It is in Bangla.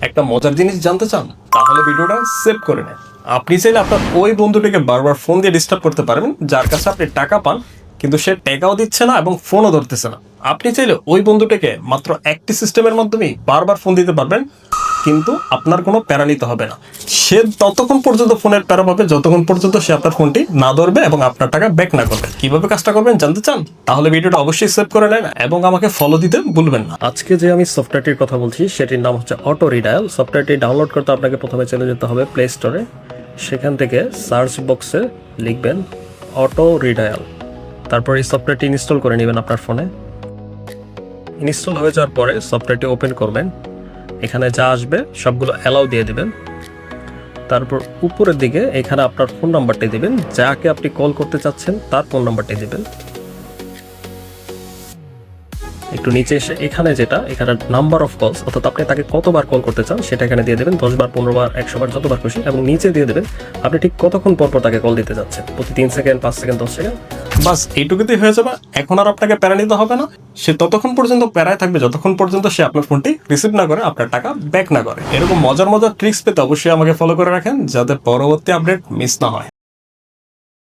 একটা মজার জিনিস জানতে চান? তাহলে ভিডিওটা সেভ করে নেন। আপনি চাইলে আপনার ওই বন্ধুটিকে বারবার ফোন দিয়ে ডিস্টার্ব করতে পারবেন যার কাছে আপনি টাকা পান, কিন্তু সে টাকাও দিচ্ছে না এবং ফোনও ধরতেছে না। আপনি চাইলে ওই বন্ধুটিকে মাত্র একটি সিস্টেমের মাধ্যমেই বারবার ফোন দিতে পারবেন, কিন্তু আপনার কোনো প্যারা নিতে হবে না। সে ততক্ষণ পর্যন্ত ফোনের প্যারা পাবে যতক্ষণ পর্যন্ত সে আপনার ফোনটি না ধরবে এবং আপনার টাকা ব্যাক না করবে। কিভাবে কাজটা করবেন জানতে চান? তাহলে ভিডিওটা অবশ্যই সেভ করে নেন এবং আমাকে ফলো দিতে ভুলবেন না। আজকে যে আমি সফটওয়্যারটির কথা বলছি সেটির নাম হচ্ছে অটো রিডায়াল। সফটওয়্যারটি ডাউনলোড করতে আপনাকে প্রথমে চলে যেতে হবে প্লে স্টোরে। সেখান থেকে সার্চ বক্সে লিখবেন অটো রিডায়াল, তারপর এই সফটওয়্যারটি ইনস্টল করে নেবেন আপনার ফোনে। ইনস্টল হয়ে যাওয়ার পরে সফটওয়্যারটি ওপেন করবেন। এখানে যা আসবে সবগুলো অ্যালাউ দিয়ে দেবেন। তারপর উপরের দিকে এখানে আপনার ফোন নাম্বারটি দেবেন, যাকে আপনি কল করতে চাচ্ছেন তার ফোন নাম্বারটি দেবেন। একটু নিচে এসে এখানে নাম্বার অফ কলস, অর্থাৎ আপনি তাকে কতবার কল করতে চান সেটা এখানে দিয়ে দেবেন, 10 বার, 15 বার, 100 বার, যতবার খুশি। এবং নিচে দিয়ে দেবেন আপনি ঠিক কতক্ষণ পর পর তাকে কল দিতে যাচ্ছেন, প্রতি 3 সেকেন্ড, 5 সেকেন্ড, 10 সেকেন্ড। বাস এইটুকুতেই হয়ে যাবে। এখন আর আপনাকে প্যারা নিতে হবে না। সে ততক্ষণ পর্যন্ত প্যারায় থাকবে যতক্ষণ পর্যন্ত সে আপনার ফোনটি রিসিভ না করে, আপনার টাকা ব্যাক না করে। এরকম মজার মজার ট্রিক্স পেতে অবশ্যই আমাকে ফলো করে রাখেন, যাতে পরবর্তী আপডেট মিস না হয়।